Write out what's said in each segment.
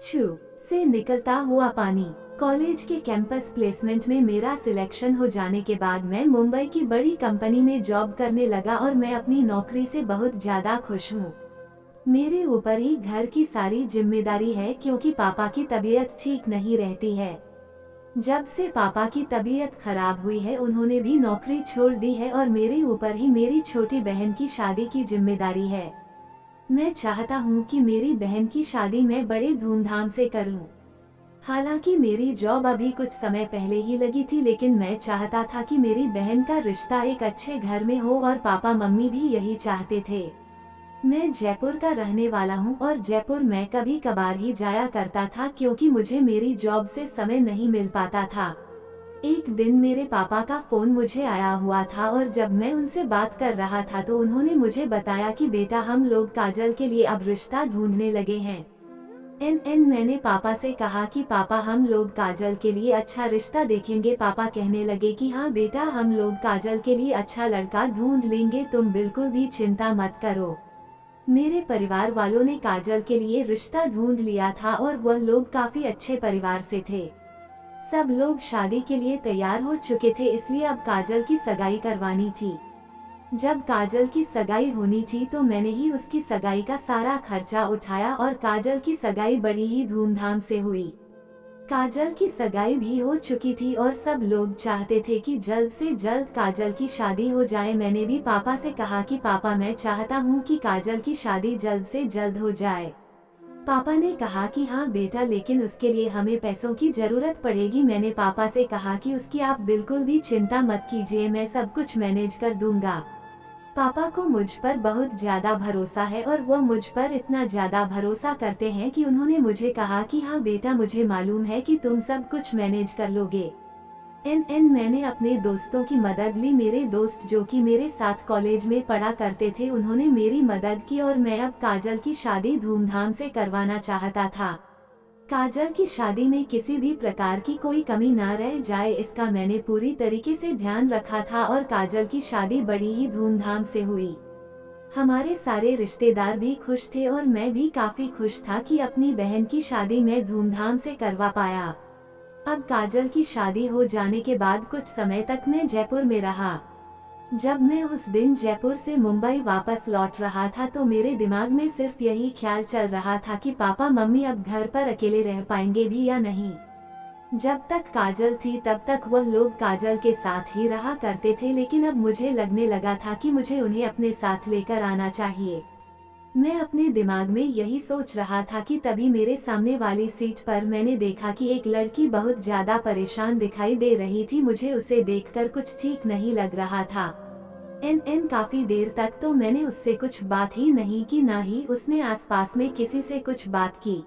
छू से निकलता हुआ पानी। कॉलेज के कैंपस प्लेसमेंट में मेरा सिलेक्शन हो जाने के बाद मैं मुंबई की बड़ी कंपनी में जॉब करने लगा और मैं अपनी नौकरी से बहुत ज्यादा खुश हूँ। मेरे ऊपर ही घर की सारी जिम्मेदारी है क्योंकि पापा की तबीयत ठीक नहीं रहती है। जब से पापा की तबीयत खराब हुई है उन्होंने भी नौकरी छोड़ दी है और मेरे ऊपर ही मेरी छोटी बहन की शादी की जिम्मेदारी है। मैं चाहता हूँ कि मेरी बहन की शादी मैं बड़े धूमधाम से करूँ। हालांकि मेरी जॉब अभी कुछ समय पहले ही लगी थी, लेकिन मैं चाहता था कि मेरी बहन का रिश्ता एक अच्छे घर में हो और पापा मम्मी भी यही चाहते थे। मैं जयपुर का रहने वाला हूँ और जयपुर मैं कभी कभार ही जाया करता था क्योंकि मुझे मेरी जॉब से समय नहीं मिल पाता था। एक दिन मेरे पापा का फोन मुझे आया हुआ था और जब मैं उनसे बात कर रहा था तो उन्होंने मुझे बताया कि बेटा हम लोग काजल के लिए अब रिश्ता ढूंढने लगे हैं। मैंने पापा से कहा कि पापा हम लोग काजल के लिए अच्छा रिश्ता देखेंगे। पापा कहने लगे कि हाँ बेटा हम लोग काजल के लिए अच्छा लड़का ढूंढ लेंगे, तुम बिल्कुल भी चिंता मत करो। मेरे परिवार वालों ने काजल के लिए रिश्ता ढूंढ लिया था और वह लोग काफी अच्छे परिवार से थे। सब लोग शादी के लिए तैयार हो चुके थे, इसलिए अब काजल की सगाई करवानी थी। जब काजल की सगाई होनी थी तो मैंने ही उसकी सगाई का सारा खर्चा उठाया और काजल की सगाई बड़ी ही धूमधाम से हुई। काजल की सगाई भी हो चुकी थी और सब लोग चाहते थे कि जल्द से जल्द काजल की शादी हो जाए। मैंने भी पापा से कहा कि पापा मैं चाहता हूँ कि काजल की शादी जल्द से जल्द हो जाए। पापा ने कहा कि हाँ बेटा लेकिन उसके लिए हमें पैसों की जरूरत पड़ेगी। मैंने पापा से कहा कि उसकी आप बिल्कुल भी चिंता मत कीजिए, मैं सब कुछ मैनेज कर दूंगा। पापा को मुझ पर बहुत ज्यादा भरोसा है और वो मुझ पर इतना ज्यादा भरोसा करते हैं कि उन्होंने मुझे कहा कि हाँ बेटा मुझे मालूम है कि तुम सब कुछ मैनेज कर लोगे। मैंने अपने दोस्तों की मदद ली। मेरे दोस्त जो कि मेरे साथ कॉलेज में पढ़ा करते थे उन्होंने मेरी मदद की और मैं अब काजल की शादी धूमधाम से करवाना चाहता था। काजल की शादी में किसी भी प्रकार की कोई कमी ना रह जाए, इसका मैंने पूरी तरीके से ध्यान रखा था और काजल की शादी बड़ी ही धूमधाम से हुई। हमारे सारे रिश्तेदार भी खुश थे और मैं भी काफी खुश था कि अपनी बहन की शादी मैं धूमधाम से करवा पाया। अब काजल की शादी हो जाने के बाद कुछ समय तक मैं जयपुर में रहा। जब मैं उस दिन जयपुर से मुंबई वापस लौट रहा था तो मेरे दिमाग में सिर्फ यही ख्याल चल रहा था कि पापा मम्मी अब घर पर अकेले रह पाएंगे भी या नहीं। जब तक काजल थी तब तक वह लोग काजल के साथ ही रहा करते थे, लेकिन अब मुझे लगने लगा था कि मुझे उन्हें अपने साथ लेकर आना चाहिए। मैं अपने दिमाग में यही सोच रहा था कि तभी मेरे सामने वाली सीट पर मैंने देखा कि एक लड़की बहुत ज्यादा परेशान दिखाई दे रही थी। मुझे उसे देखकर कुछ ठीक नहीं लग रहा था। काफी देर तक तो मैंने उससे कुछ बात ही नहीं की, ना ही उसने आसपास में किसी से कुछ बात की।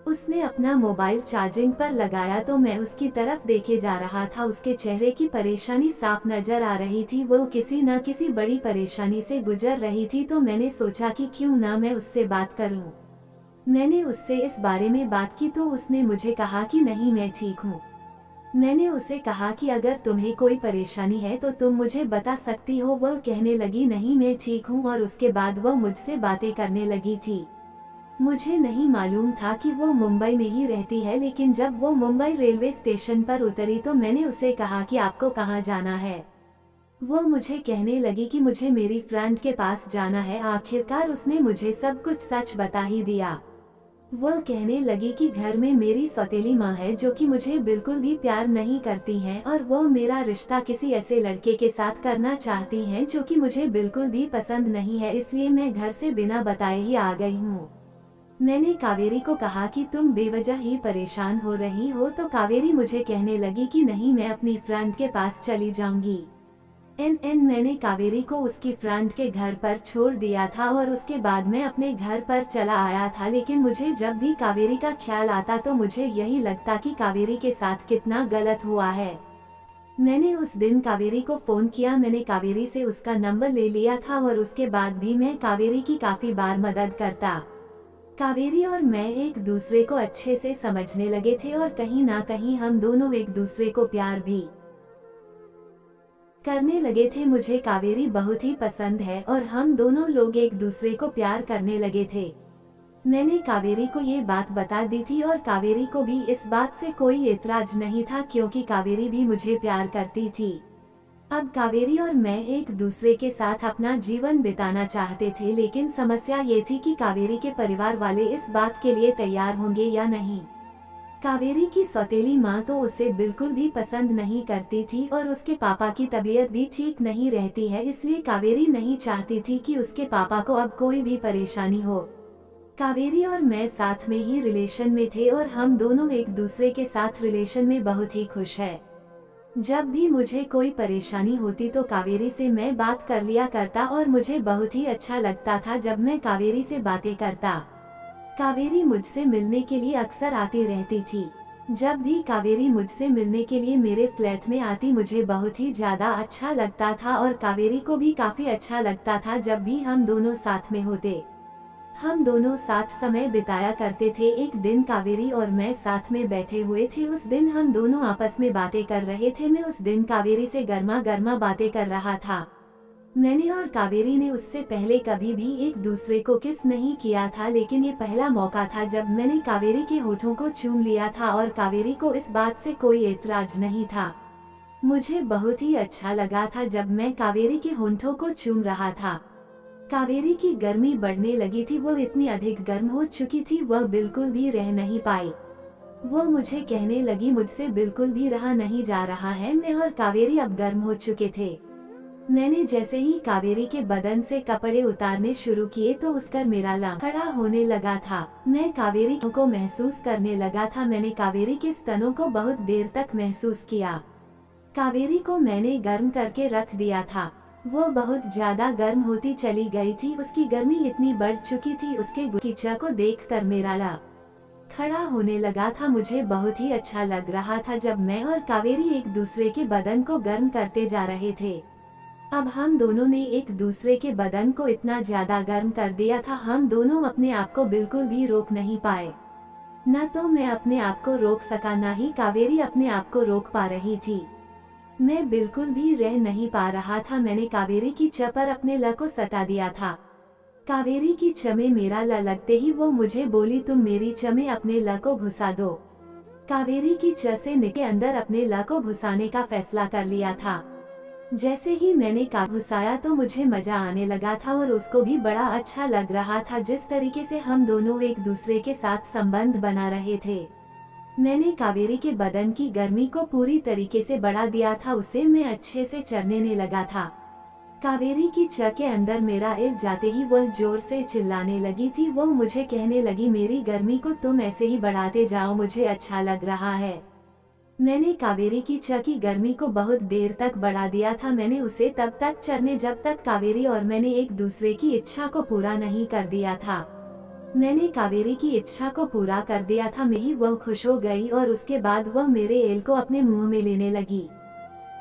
उसने अपना मोबाइल चार्जिंग पर लगाया तो मैं उसकी तरफ देखे जा रहा था। उसके चेहरे की परेशानी साफ नजर आ रही थी, वो किसी न किसी बड़ी परेशानी से गुजर रही थी। तो मैंने सोचा कि क्यों ना मैं उससे बात करूं। मैंने उससे इस बारे में बात की तो उसने मुझे कहा कि नहीं मैं ठीक हूं। मैंने उसे कहा कि अगर तुम्हें कोई परेशानी है तो तुम मुझे बता सकती हो। वह कहने लगी नहीं मैं ठीक हूँ और उसके बाद वह मुझसे बातें करने लगी थी। मुझे नहीं मालूम था कि वो मुंबई में ही रहती है, लेकिन जब वो मुंबई रेलवे स्टेशन पर उतरी तो मैंने उसे कहा कि आपको कहाँ जाना है। वो मुझे कहने लगी कि मुझे मेरी फ्रेंड के पास जाना है। आखिरकार उसने मुझे सब कुछ सच बता ही दिया। वो कहने लगी कि घर में मेरी सौतेली माँ है जो कि मुझे बिल्कुल भी प्यार नहीं करती हैं और वो मेरा रिश्ता किसी ऐसे लड़के के साथ करना चाहती हैं जो कि मुझे बिल्कुल भी पसंद नहीं है, इसलिए मैं घर से बिना बताए ही आ गई हूँ। मैंने कावेरी को कहा कि तुम बेवजह ही परेशान हो रही हो, तो कावेरी मुझे कहने लगी कि नहीं मैं अपनी फ्रेंड के पास चली जाऊंगी। मैंने कावेरी को उसकी फ्रेंड के घर पर छोड़ दिया था और उसके बाद मैं अपने घर पर चला आया था। लेकिन मुझे जब भी कावेरी का ख्याल आता तो मुझे यही लगता कि कावेरी के साथ कितना गलत हुआ है। मैंने उस दिन कावेरी को फोन किया, मैंने कावेरी से उसका नंबर ले लिया था और उसके बाद भी मैं कावेरी की काफी बार मदद करता। कावेरी और मैं एक दूसरे को अच्छे से समझने लगे थे और कहीं ना कहीं हम दोनों एक दूसरे को प्यार भी करने लगे थे। मुझे कावेरी बहुत ही पसंद है और हम दोनों लोग एक दूसरे को प्यार करने लगे थे। मैंने कावेरी को ये बात बता दी थी और कावेरी को भी इस बात से कोई एतराज नहीं था क्योंकि कावेरी भी मुझे प्यार करती थी। अब कावेरी और मैं एक दूसरे के साथ अपना जीवन बिताना चाहते थे, लेकिन समस्या ये थी कि कावेरी के परिवार वाले इस बात के लिए तैयार होंगे या नहीं। कावेरी की सौतेली माँ तो उसे बिल्कुल भी पसंद नहीं करती थी और उसके पापा की तबीयत भी ठीक नहीं रहती है, इसलिए कावेरी नहीं चाहती थी कि उसके पापा को अब कोई भी परेशानी हो। कावेरी और मैं साथ में ही रिलेशन में थे और हम दोनों एक दूसरे के साथ रिलेशन में बहुत ही खुश है। जब भी मुझे कोई परेशानी होती तो कावेरी से मैं बात कर लिया करता और मुझे बहुत ही अच्छा लगता था जब मैं कावेरी से बातें करता। कावेरी मुझसे मिलने के लिए अक्सर आती रहती थी। जब भी कावेरी मुझसे मिलने के लिए मेरे फ्लैट में आती मुझे बहुत ही ज्यादा अच्छा लगता था और कावेरी को भी काफी अच्छा लगता था जब भी हम दोनों साथ में होते। हम दोनों साथ समय बिताया करते थे। एक दिन कावेरी और मैं साथ में बैठे हुए थे। उस दिन हम दोनों आपस में बातें कर रहे थे। मैं उस दिन कावेरी से गर्मा गर्मा बातें कर रहा था। मैंने और कावेरी ने उससे पहले कभी भी एक दूसरे को किस नहीं किया था, लेकिन ये पहला मौका था जब मैंने कावेरी के होठों को चूम लिया था और कावेरी को इस बात से कोई एतराज नहीं था। मुझे बहुत ही अच्छा लगा था जब मैं कावेरी के होठों को चूम रहा था। कावेरी की गर्मी बढ़ने लगी थी। वो इतनी अधिक गर्म हो चुकी थी, वह बिल्कुल भी रह नहीं पाई। वो मुझे कहने लगी, मुझसे बिल्कुल भी रहा नहीं जा रहा है। मैं और कावेरी अब गर्म हो चुके थे। मैंने जैसे ही कावेरी के बदन से कपड़े उतारने शुरू किए तो उसका मेरा लम खड़ा होने लगा था। मैं कावेरी को महसूस करने लगा था। मैंने कावेरी के स्तनों को बहुत देर तक महसूस किया। कावेरी को मैंने गर्म करके रख दिया था। वो बहुत ज्यादा गर्म होती चली गई थी। उसकी गर्मी इतनी बढ़ चुकी थी। उसके कीचड़ को देखकर मेरा ला खड़ा होने लगा था। मुझे बहुत ही अच्छा लग रहा था जब मैं और कावेरी एक दूसरे के बदन को गर्म करते जा रहे थे। अब हम दोनों ने एक दूसरे के बदन को इतना ज्यादा गर्म कर दिया था, हम दोनों अपने आप को बिल्कुल भी रोक नहीं पाए। न तो मैं अपने आप को रोक सका, न ही कावेरी अपने आप को रोक पा रही थी। मैं बिल्कुल भी रह नहीं पा रहा था। मैंने कावेरी की च पर अपने ल को सटा दिया था। कावेरी की च में मेरा ल लगते ही वो मुझे बोली, तुम मेरी च में अपने ल को घुसा दो। कावेरी की च से निके अंदर अपने ल को घुसाने का फैसला कर लिया था। जैसे ही मैंने का घुसाया तो मुझे मजा आने लगा था और उसको भी बड़ा अच्छा लग रहा था जिस तरीके से हम दोनों एक दूसरे के साथ संबंध बना रहे थे। मैंने कावेरी के बदन की गर्मी को पूरी तरीके से बढ़ा दिया था। उसे मैं अच्छे से चरने लगा था। कावेरी की च के अंदर मेरा इल जाते ही वह जोर से चिल्लाने लगी थी। वो मुझे कहने लगी, मेरी गर्मी को तुम ऐसे ही बढ़ाते जाओ, मुझे अच्छा लग रहा है। मैंने कावेरी की च की गर्मी को बहुत देर तक बढ़ा दिया था। मैंने उसे तब तक चरने जब तक कावेरी और मैंने एक दूसरे की इच्छा को पूरा नहीं कर दिया था। मैंने कावेरी की इच्छा को पूरा कर दिया था। मैं ही वह खुश हो गई और उसके बाद वह मेरे एल को अपने मुंह में लेने लगी।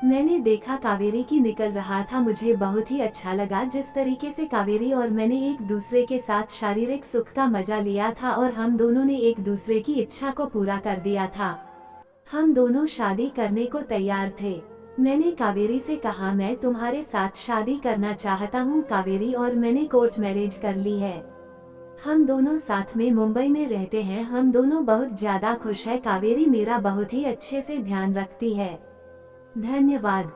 मैंने देखा कावेरी की निकल रहा था। मुझे बहुत ही अच्छा लगा जिस तरीके से कावेरी और मैंने एक दूसरे के साथ शारीरिक सुख का मजा लिया था और हम दोनों ने एक दूसरे की इच्छा को पूरा कर दिया था। हम दोनों शादी करने को तैयार थे। मैंने कावेरी से कहा, मैं तुम्हारे साथ शादी करना चाहता हूँ। कावेरी और मैंने कोर्ट मैरिज कर ली है। हम दोनों साथ में मुंबई में रहते हैं। हम दोनों बहुत ज्यादा खुश है। कावेरी मेरा बहुत ही अच्छे से ध्यान रखती है। धन्यवाद।